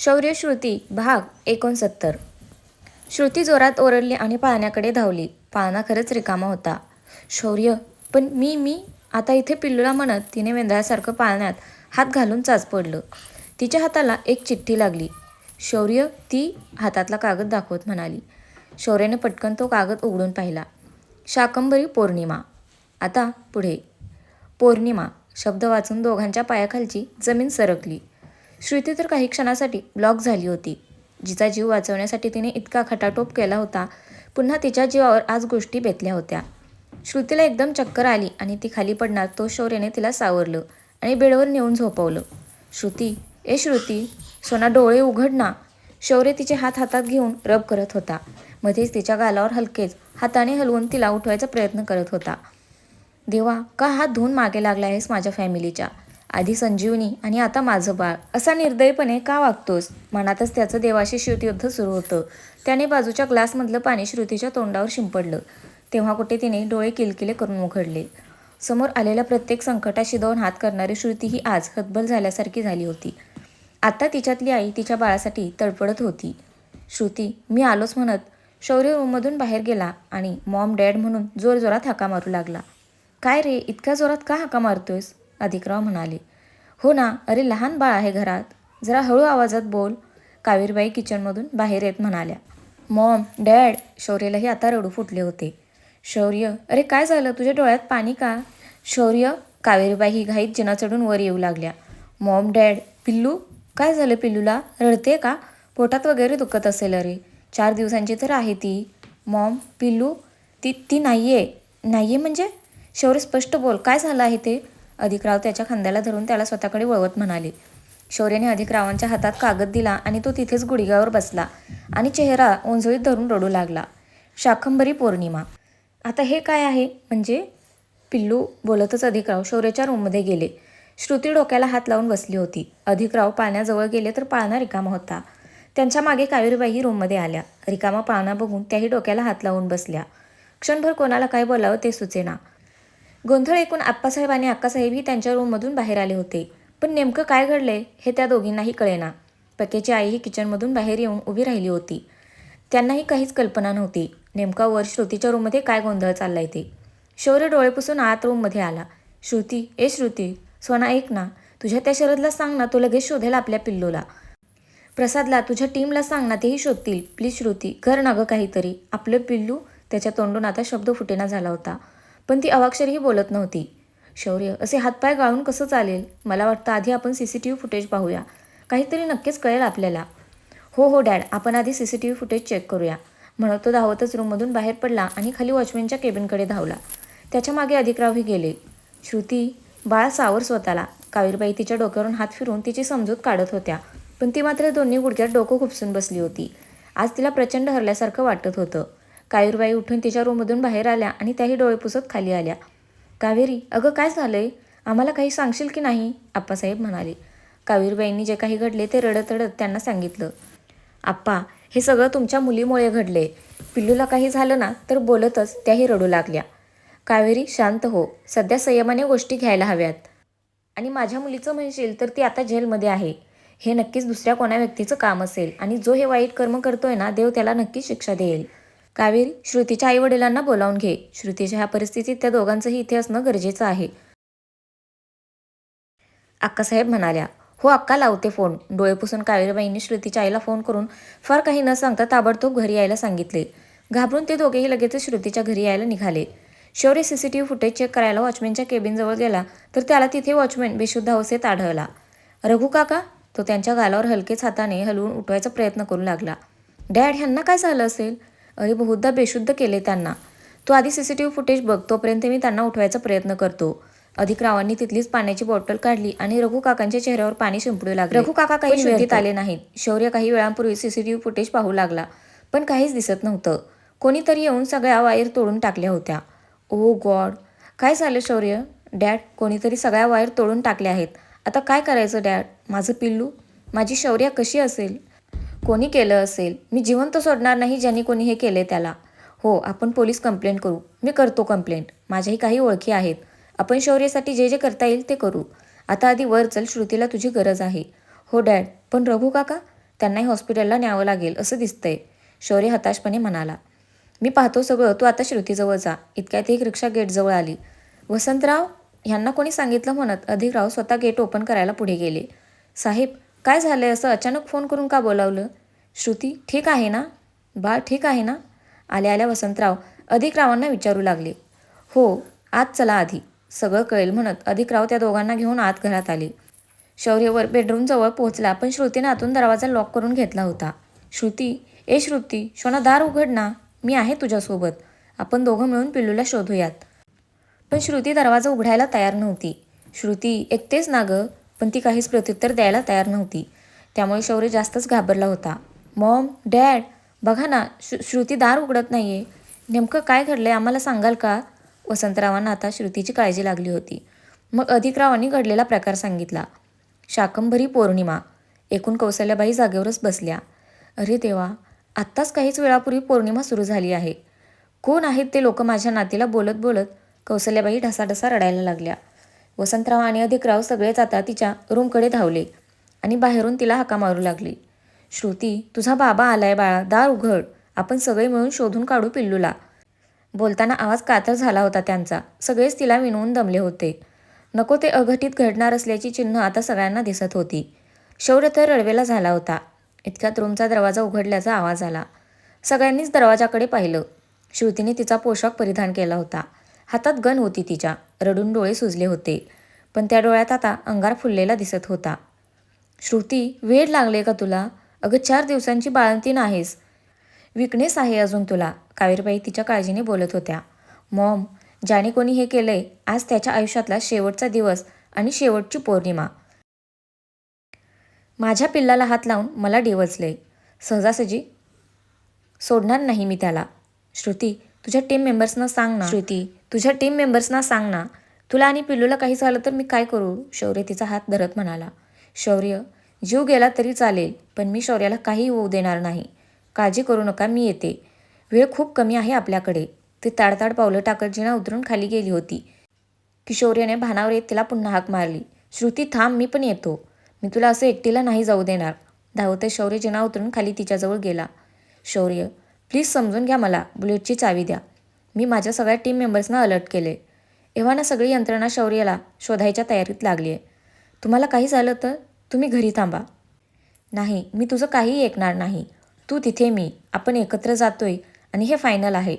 शौर्य श्रुती भाग 69. श्रुती जोरात ओरडली आणि पाळण्याकडे धावली. पाळणा खरंच रिकामा होता. शौर्य, पण मी आता इथे पिल्लूला म्हणत तिने वेंधळ्यासारखं पाळण्यात हात घालून चाच पडलं. तिच्या हाताला एक चिठ्ठी लागली. शौर्य ती हातातला कागद दाखवत म्हणाली. शौर्याने पटकन तो कागद उघडून पाहिला. शाकंभरी पौर्णिमा. आता पुढे. पौर्णिमा शब्द वाचून दोघांच्या पायाखालची जमीन सरकली. श्रुती तर काही क्षणासाठी ब्लॉक झाली होती. जिचा जीव वाचवण्यासाठी तिने इतका खटाटोप केला होता, पुन्हा तिच्या जीवावर आज गोष्टी बेतल्या होत्या. श्रुतीला एकदम चक्कर आली आणि ती खाली पडणार तो शौर्याने तिला सावरलं आणि बेडवर नेऊन झोपवलं. श्रुती, ए श्रुती, सोना डोळे उघड ना. शौर्य तिचे हात हातात घेऊन रब करत होता. मध्येच तिच्या गालावर हलकेच हाताने हलवून तिला उठवायचा प्रयत्न करत होता. देवा, का हात धुवून मागे लागला आहेस माझ्या फॅमिलीच्या? आधी संजीवनी आणि आता माझं बाळ. असा निर्दयीपणे का वागतोस? मनातच त्याचं देवाशी शीतयुद्ध सुरू होतं. त्याने बाजूच्या ग्लासमधलं पाणी श्रुतीच्या तोंडावर शिंपडलं. तेव्हा कुठे तिने डोळे किलकिले करून उघडले. समोर आलेल्या प्रत्येक संकटाशी दोन हात करणारी श्रुती ही आज हतबल झाल्यासारखी झाली होती. आता तिच्यातली आई तिच्या बाळासाठी तडफडत होती. श्रुती, मी आलोच म्हणत शौर्य रूममधून बाहेर गेला आणि मॉम डॅड म्हणून जोरजोरात हाका मारू लागला. काय रे, इतक्या जोरात का हाका मारतोयस? अधिकराव म्हणाले. हो ना, अरे लहान बाळ आहे घरात, जरा हळू आवाजात बोल. कावेरीबाई किचनमधून बाहेर येत म्हणाल्या. Maugham dad. शौर्यलाही आता रडू फुटले होते. शौर्य, अरे काय झालं, तुझ्या डोळ्यात पाणी का? शौर्य. कावेरीबाई ही घाईत जिना चढून वर येऊ लागल्या. Maugham dad. पिल्लू, काय झालं पिल्लूला? रडते का? पोटात वगैरे दुखत असेल. अरे 4 दिवसांची तर आहे ती. मॉम, पिल्लू ती नाहीये म्हणजे? शौर्य, स्पष्ट बोल, काय झालं आहे ते? अधिकराव त्याच्या खांद्याला धरून त्याला स्वतःकडे वळवत म्हणाले. शौर्याने अधिकरावांच्या हातात कागद दिला आणि तो तिथेच गुडघ्यावर बसला आणि चेहरा ओंजळीत धरून रडू लागला. शाकंभरी पौर्णिमा. आता हे काय आहे म्हणजे? पिल्लू बोलतच अधिकराव शौर्याच्या रूममध्ये गेले. श्रुती डोक्याला हात लावून बसली होती. अधिकराव पाळण्याजवळ गेले तर पाळणा रिकामा होता. त्यांच्या मागे कावेरीबाई रूममध्ये आल्या. रिकामा पाळणा बघून त्याही डोक्याला हात लावून बसल्या. क्षणभर कोणाला काय बोलावं ते सुचेना. गोंधळ ऐकून आप्पासाहेब आणि अक्कासाहेबही त्यांच्या रूममधून बाहेर आले होते. पण नेमकं काय घडले हे त्या दोघींनाही कळेना. पक्याची आईही किचनमधून बाहेर येऊन उभी राहिली होती. त्यांनाही काहीच कल्पना नव्हती नेमका वर श्रुतीच्या रूममध्ये काय गोंधळ चाललाय ते. शौर्य डोळे पुसून आत रूममध्ये आला. श्रुती, ए श्रुती, सोना ऐक ना, तुझ्या त्या शरदला सांग ना, तो लगेच शोधेल आपल्या पिल्लूला. प्रसादला, तुझ्या टीमला सांग ना, तेही शोधतील. प्लीज श्रुती, कर ना गं काहीतरी. आपलं पिल्लू. त्याच्या तोंडून आता शब्द फुटेना झाला होता, पण ती अवाक्षरही बोलत नव्हती. शौर्य, असे हातपाय गाळून कसं चालेल? मला वाटतं आधी आपण CCTV फुटेज पाहूया, काहीतरी नक्कीच कळेल आपल्याला. हो डॅड, आपण आधी CCTV फुटेज चेक करूया. म्हणत तो धावतच रूममधून बाहेर पडला आणि खाली वॉचमॅनच्या केबिनकडे धावला. त्याच्या मागे अधिकरावही गेले. श्रुती, बाळा सावर स्वतःला. कावेरीबाई तिच्या डोक्यावरून हात फिरून तिची समजूत काढत होत्या, पण ती मात्र दोन्ही गुडघ्यात डोकं खुपसून बसली होती. आज तिला प्रचंड हरल्यासारखं वाटत होतं. कावेरीबाई उठून तिच्या रूममधून बाहेर आल्या आणि त्याही डोळे पुसत खाली आल्या. कावेरी, अगं काय झालंय? आम्हाला काही सांगशील की नाही? आप्पासाहेब म्हणाले. कावेरीबाईंनी जे काही घडले ते रडत रडत त्यांना सांगितलं. आप्पा, हे सगळं तुमच्या मुलीमुळे घडले. पिल्लूला काही झालं ना तर बोलतच त्याही रडू लागल्या. कावेरी, शांत हो. सध्या संयमाने गोष्टी घ्यायला हव्यात. आणि माझ्या मुलीचं म्हणशील तर ती आता जेलमध्ये आहे. हे नक्कीच दुसऱ्या कोणा व्यक्तीचं काम असेल आणि जो हे वाईट कर्म करतोय ना, देव त्याला नक्कीच शिक्षा देईल. कावेरी, श्रुतीच्या आईवडिलांना बोलावून घे. श्रुतीच्या ह्या परिस्थितीत त्या दोघांचंही इथे असणं गरजेचं आहे. अक्कासाहेब म्हणाल्या. हो अक्का, लावते फोन. डोळे पुसून कावेरीबाईंनी श्रुतीच्या आईला फोन करून फार काही न सांगता ताबडतोब घरी यायला सांगितले. घाबरून ते दोघेही लगेचच श्रुतीच्या घरी यायला निघाले. शौर्य CCTV फुटेज चेक करायला वॉचमॅनच्या केबिनजवळ गेला तर त्याला तिथे वॉचमॅन बेशुद्ध अवस्थेत आढळला. रघु काका? तो त्यांच्या गालावर हलकेच हाताने हलवून उठवायचा प्रयत्न करू लागला. डॅड, ह्यांना काय झालं असेल? अरे बहुधा बेशुद्ध केले त्यांना. तू आधी CCTV फुटेज बघ, तोपर्यंत मी त्यांना उठवायचा प्रयत्न करतो. अधिकरावांनी तिथलीच पाण्याची बॉटल काढली आणि रघु काकांच्या चेहऱ्यावर पाणी शिंपडू लागले. रघु काका काही शुद्धीत आले नाहीत. शौर्य काही वेळांपूर्वी CCTV फुटेज पाहू लागला, पण काहीच दिसत नव्हतं. कोणीतरी येऊन सगळ्या वायर तोडून टाकल्या होत्या. ओ गॉड, काय झालं शौर्य? डॅड, कोणीतरी सगळ्या वायर तोडून टाकल्या आहेत. आता काय करायचं डॅड? माझं पिल्लू, माझी शौर्या कशी असेल? कोणी केलं असेल. मी जिवंत सोडणार नाही ज्यांनी कोणी हे केले त्याला. हो, आपण पोलीस कंप्लेंट करू. मी करतो कंप्लेंट. माझ्याही काही ओळखी आहेत. आपण शौर्यासाठी जे जे करता येईल ते करू. आता आधी वर चल, श्रुतीला तुझी गरज आहे. हो डॅड, पण रघु काका? त्यांनाही हॉस्पिटलला न्यावं लागेल असं दिसतंय, शौर्य हताशपणे म्हणाला. मी पाहतो सगळं, तू आता श्रुतीजवळ जा. इतक्यात एक रिक्षा गेटजवळ आली. वसंतराव ह्यांना कोणी सांगितलं म्हणत अधिकराव स्वतः गेट ओपन करायला पुढे गेले. साहेब, काय झालंय? असं अचानक फोन करून का बोलावलं? श्रुती ठीक आहे ना? बाळ ठीक आहे ना? आल्या आल्या वसंतराव अधिकरावांना विचारू लागले. हो, आत चला आधी, सगळं कळेल म्हणत अधिकराव त्या दोघांना घेऊन आत घरात आले. शौर्यवर बेडरूमजवळ पोहोचला, पण श्रुतीने आतून दरवाजा लॉक करून घेतला होता. श्रुती, ए श्रुती, शोना दार उघड ना, मी आहे तुझ्यासोबत. आपण दोघं मिळून पिल्लूला शोधूयात. पण श्रुती दरवाजा उघडायला तयार नव्हती. श्रुती, एकटेच ना गं? पण ती काहीच प्रत्युत्तर द्यायला तयार नव्हती. त्यामुळे शौर्य जास्तच घाबरला होता. मॉम, डॅड, बघा ना, श्रुती दार उघडत नाहीये. नेमकं काय घडलंय आम्हाला सांगाल का? वसंतरावांना आता श्रुतीची काळजी लागली होती. मग अधिकरावांनी घडलेला प्रकार सांगितला. शाकंभरी पौर्णिमा. एकूण कौसल्याबाई जागेवरच बसल्या. अरे देवा, आत्ताच काहीच वेळापूर्वी पौर्णिमा सुरू झाली आहे. कोण आहेत ते लोक? माझ्या नातीला बोलत बोलत कौसल्याबाई ढसाढसा रडायला लागल्या. वसंतराव आणि अधिकराव सगळेच आता तिच्या रूमकडे धावले आणि बाहेरून तिला हाका मारू लागले. श्रुती, तुझा बाबा आलाय बाळा, दार उघड. आपण सगळे मिळून शोधून काढू पिल्लूला. बोलताना आवाज कातर झाला होता त्यांचा. सगळेच तिला विनवून दमले होते. नको ते अघटित घडणार असल्याची चिन्ह आता सगळ्यांना दिसत होती. शौर्य तर रडवेला झाला होता. इतक्यात रूमचा दरवाजा उघडल्याचा आवाज आला. सगळ्यांनीच दरवाजाकडे पाहिलं. श्रुतीने तिचा पोशाख परिधान केला होता. हातात गन होती तिच्या. रडून डोळे सुजले होते, पण त्या डोळ्यात आता अंगार फुललेला दिसत होता. श्रुती, वेड लागले का तुला? अगं 4 दिवसांची बाळंतीण आहेस. विकनेस आहे अजून तुला, कावेरीबाई तिच्या काळजीने बोलत होत्या. मॉम, ज्याने कोणी हे केलंय, आज त्याच्या आयुष्यातला शेवटचा दिवस आणि शेवटची पौर्णिमा. माझ्या पिल्लाला हात लावून मला डिवचलंय. सहजासहजी सोडणार नाही मी त्याला. श्रुती, तुझ्या टीम मेंबर्सना सांग ना. श्रुती, तुझ्या टीम मेंबर्सना सांग ना. तुला आणि पिल्लूला काही झालं तर मी काय करू? शौर्य तिचा हात धरत म्हणाला. शौर्य, जीव गेला तरी चालेल, पण मी शौर्याला काही होऊ देणार नाही. काळजी करू नका, मी येते. वेळ खूप कमी आहे आपल्याकडे. ती ताडताड पावलं टाकत जिना उतरून खाली गेली होती की शौर्याने भानावर येत तिला पुन्हा हाक मारली. श्रुती थांब, मी पण येतो. मी तुला असं एकटीला नाही जाऊ देणार. धावते शौर्य जिना उतरून खाली तिच्याजवळ गेला. शौर्य, प्लीज समजून घ्या मला. बुलेटची चावी द्या. मी माझ्या सगळ्या टीम मेंबर्सना अलर्ट केले. एव्हाना सगळी यंत्रणा शौर्याला शोधायच्या तयारीत लागली आहे. तुम्हाला काही झालं तर तुम्ही घरी थांबा. नाही, मी तुझं काहीही ऐकणार नाही. तू तिथे, मी, आपण एकत्र जातोय आणि हे फायनल आहे.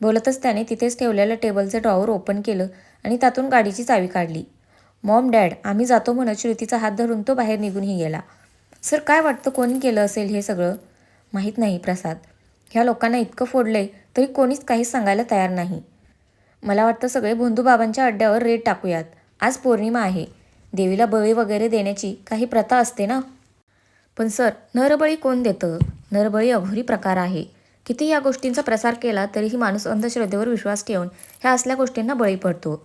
बोलतच त्याने तिथेच ठेवलेलं टेबलचं ड्रॉवर ओपन केलं आणि त्यातून गाडीची चावी काढली. मॉम, डॅड, आम्ही जातो म्हणत श्रुतीचा हात धरून तो बाहेर निघूनही गेला. सर, काय वाटतं कोणी केलं असेल हे सगळं? माहीत नाही प्रसाद. ह्या लोकांना इतकं फोडलंय तरी कोणीच काहीच सांगायला तयार नाही. मला वाटतं सगळे भोंदूबाबांच्या अड्ड्यावर रेड टाकूयात. आज पौर्णिमा आहे. देवीला बळी वगैरे देण्याची काही प्रथा असते ना. पण सर, नरबळी कोण देतं? नरबळी अघोरी प्रकार आहे. किती या गोष्टींचा प्रसार केला तरीही माणूस अंधश्रद्धेवर विश्वास ठेवून ह्या असल्या गोष्टींना बळी पडतो.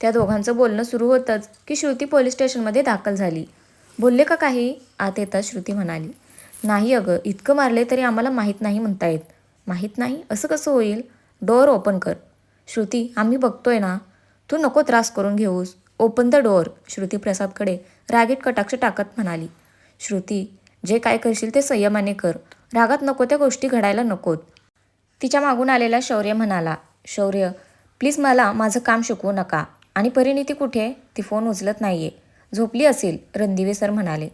त्या दोघांचं बोलणं सुरू होतंच की श्रुती पोलीस स्टेशनमध्ये दाखल झाली. बोलले का काही? आत येताच श्रुती म्हणाली. नाही अगं, इतकं मारले तरी आम्हाला माहीत नाही म्हणतायत. माहीत नाही असं कसं होईल? डोअर ओपन कर. श्रुती, आम्ही बघतोय ना. तू नको त्रास करून घेऊस. Open the door. श्रुती प्रसादकडे रागीट कटाक्ष टाकत म्हणाली. श्रुती, जे काय करशील ते संयमाने कर. रागात नको त्या गोष्टी घडायला नकोत. तिच्या मागून आलेला शौर्य म्हणाला. शौर्य, प्लीज मला माझं काम शिकवू नका. आणि परिणिती कुठे? ती फोन उचलत नाहीये. झोपली असेल, रणदिवे सर म्हणाले.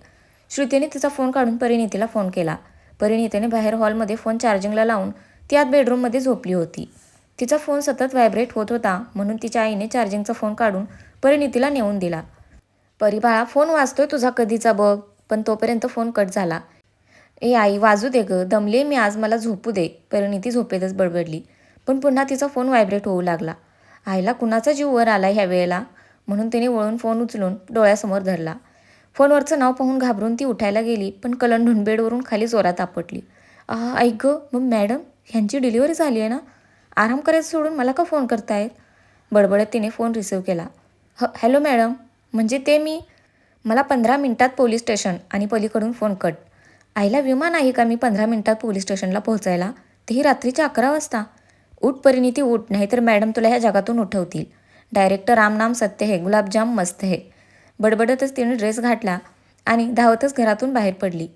श्रुतीने तिचा फोन काढून परिणितीला फोन केला. परिणितीने बाहेर हॉलमध्ये फोन चार्जिंगला लावून ती आत बेडरूममध्ये झोपली होती. तिचा फोन सतत व्हायब्रेट होत होता, म्हणून तिच्या आईने चार्जिंगचा फोन काढून परिणितीला नेऊन दिला. परी बाळा, फोन वाजतोय तुझा कधीचा बघ. पण तोपर्यंत फोन कट झाला. ए आई, वाजू दे गं, दमले मी आज, मला झोपू दे. परिणिती झोपेतच बडबडली. पण पुन्हा तिचा फोन व्हायब्रेट होऊ लागला. आईला कुणाचा जीव वर आला ह्या वेळेला, म्हणून तिने वळून फोन उचलून डोळ्यासमोर धरला. फोनवरचं नाव पाहून घाबरून ती उठायला गेली, पण कलंडून बेडवरून खाली जोरात आपटली. ऐक गं, मग मॅडम, ह्यांची डिलिव्हरी झाली आहे ना? आराम करायचं सोडून मला का फोन करतायत? बडबडत तिने फोन रिसीव्ह केला. हॅलो मॅडम, म्हणजे ते मी. मला 15 मिनिटात पोलीस स्टेशन. आणि पलीकडून फोन कट. आईला विमान आहे का मी 15 मिनिटात पोलीस स्टेशनला पोहोचायला? तेही रात्रीच्या 11 वाजता. उठ परिणिती उठ, नाहीतर मॅडम तुला ह्या जगातून उठवतील. डायरेक्टर राम नाम सत्य है, गुलाबजाम मस्त है. बडबडतच तिने ड्रेस घातला आणि धावतच घरातून बाहेर पडली.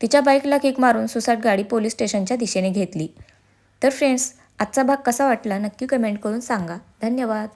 तिच्या बाईकला किक मारून सुसाट गाडी पोलीस स्टेशनच्या दिशेने घेतली. तर फ्रेंड्स, आजचा भाग कसा वाटला नक्की कमेंट करून सांगा. धन्यवाद.